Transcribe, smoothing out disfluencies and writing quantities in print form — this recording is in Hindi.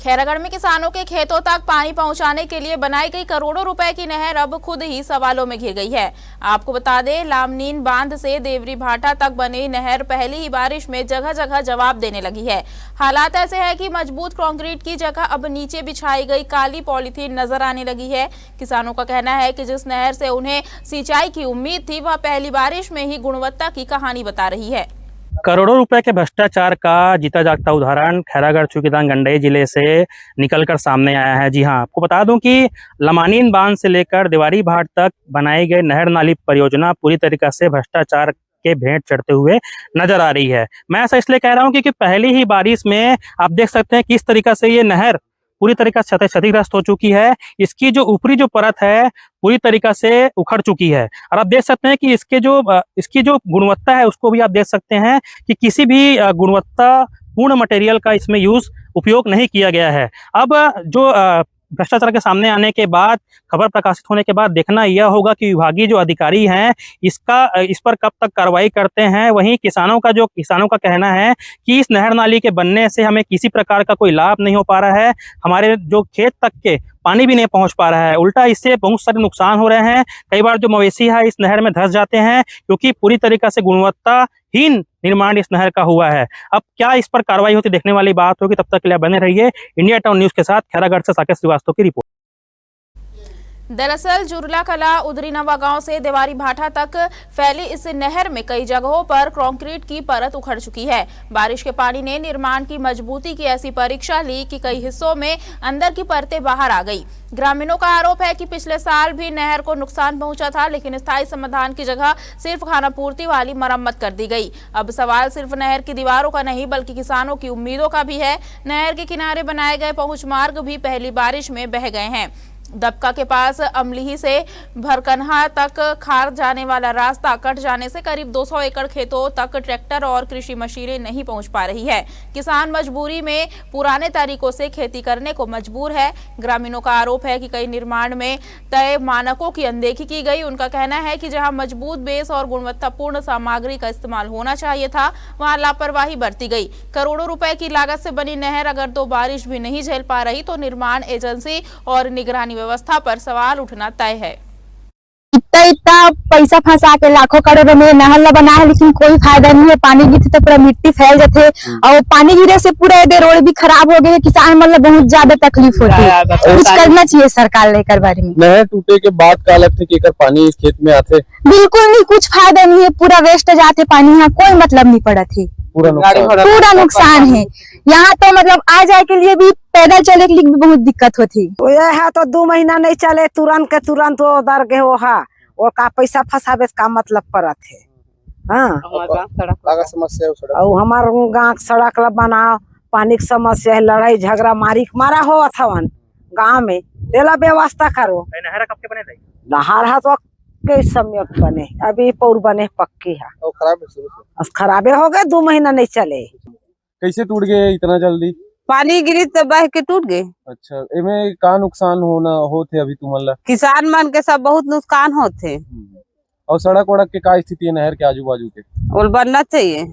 खैरागढ़ में किसानों के खेतों तक पानी पहुंचाने के लिए बनाई गई करोड़ों रुपए की नहर अब खुद ही सवालों में घिर गई है। आपको बता दें, लामनीन बांध से देवरी भाटा तक बनी नहर पहली ही बारिश में जगह जगह जवाब देने लगी है। हालात ऐसे है कि मजबूत कंक्रीट की जगह अब नीचे बिछाई गई काली पॉलीथीन नजर आने लगी है। किसानों का कहना है कि जिस नहर से उन्हें सिंचाई की उम्मीद थी, वह पहली बारिश में ही गुणवत्ता की कहानी बता रही है। करोड़ों रुपए के भ्रष्टाचार का जीता जागता उदाहरण खैरागढ़ चुकीदान गंडई जिले से निकलकर सामने आया है। जी हां, आपको बता दूं कि लमानीन बांध से लेकर देवारी भाट तक बनाई गई नहर नाली परियोजना पूरी तरीके से भ्रष्टाचार के भेंट चढ़ते हुए नजर आ रही है। मैं ऐसा इसलिए कह रहा हूं क्योंकि पहली ही बारिश में आप देख सकते हैं किस तरीके से ये नहर पूरी तरीके से क्षतिग्रस्त हो चुकी है। इसकी जो ऊपरी जो परत है पूरी तरीके से उखड़ चुकी है और आप देख सकते हैं कि इसकी जो गुणवत्ता है उसको भी आप देख सकते हैं कि किसी भी गुणवत्ता पूर्ण मटेरियल का इसमें उपयोग नहीं किया गया है। अब जो भ्रष्टाचार के सामने आने के बाद, खबर प्रकाशित होने के बाद देखना यह होगा कि विभागीय जो अधिकारी हैं इस पर कब तक कार्रवाई करते हैं। वहीं किसानों का कहना है कि इस नहर नाली के बनने से हमें किसी प्रकार का कोई लाभ नहीं हो पा रहा है, हमारे जो खेत तक के पानी भी नहीं पहुंच पा रहा है, उल्टा इससे बहुत सारे नुकसान हो रहे हैं। कई बार जो मवेशी है इस नहर में धंस जाते हैं क्योंकि पूरी तरीके से गुणवत्ताहीन निर्माण इस नहर का हुआ है। अब क्या इस पर कार्रवाई होती देखने वाली बात होगी। तब तक के लिए बने रहिए इंडिया टाउन न्यूज के साथ। खैरागढ़ से साकेत श्रीवास्तव की रिपोर्ट। दरअसल जुरला कला उदरीनवा गांव से देवारी भाटा तक फैली इस नहर में कई जगहों पर कंक्रीट की परत उखड़ चुकी है। बारिश के पानी ने निर्माण की मजबूती की ऐसी परीक्षा ली कि कई हिस्सों में अंदर की परतें बाहर आ गई। ग्रामीणों का आरोप है कि पिछले साल भी नहर को नुकसान पहुंचा था, लेकिन स्थायी समाधान की जगह सिर्फ खानापूर्ति वाली मरम्मत कर दी गई। अब सवाल सिर्फ नहर की दीवारों का नहीं बल्कि किसानों की उम्मीदों का भी है। नहर के किनारे बनाए गए पहुंच मार्ग भी पहली बारिश में बह गए हैं। दबका के पास अमलीही से भरकन्हा तक खार जाने वाला रास्ता कट जाने से करीब 200 एकड़ खेतों तक ट्रैक्टर और कृषि मशीनें नहीं पहुंच पा रही है। किसान मजबूरी में पुराने तरीकों से खेती करने को मजबूर है। ग्रामीणों का आरोप है कि कई निर्माण में तय मानकों की अनदेखी की गई। उनका कहना है कि जहां मजबूत बेस और गुणवत्तापूर्ण सामग्री का इस्तेमाल होना चाहिए था, वहां लापरवाही बरती गई। करोड़ों रुपए की लागत से बनी नहर अगर 2 बारिश भी नहीं झेल पा रही तो निर्माण एजेंसी और निगरानी व्यवस्था पर सवाल उठना तय है। इतना पैसा फंसा के लाखों करोड़ों में नहर बना है, लेकिन कोई फायदा नहीं है। पानी गिरते तो पूरा मिट्टी फैल जाते और पानी गिरे से पूरे रोड भी खराब हो गए। किसान मतलब बहुत ज्यादा तकलीफ होती है। कुछ करना चाहिए सरकार लेकर बारे में। नहर टूटे के बाद का अलग थे कि पानी खेत में आते बिल्कुल नहीं, कुछ फायदा नहीं है, पूरा वेस्ट जाते पानी, यहाँ कोई मतलब नहीं पड़ा थी। पूरा नुकसान है। यहाँ तो मतलब आ जाए के लिए भी, पैदल चले के लिए भी बहुत दिक्कत होती है। तो 2 महीना नहीं चले, तुरंत के तुरंत वो दर गए वो हा और का पैसा फंसावे का मतलब पड़त है। हाँ, समस्या और हमारे गाँव सड़क बनाओ, पानी की समस्या है, लड़ाई झगड़ा मारा हो अथवन गाँव में, तेला व्यवस्था करो। नहर कब के बने? नहर है तो कई समय बने, अभी पौर बने पक्की है, खराबे हो गए, 2 महीना नहीं चले। कैसे टूट गए इतना जल्दी? पानी गिरी तो बह के टूट गए। अच्छा, इमे का नुकसान होते अभी तुम्हारा? किसान मन के सब बहुत नुकसान होते। और सड़क वड़क के का स्थिति है नहर के आजू बाजू के? और बनना चाहिए।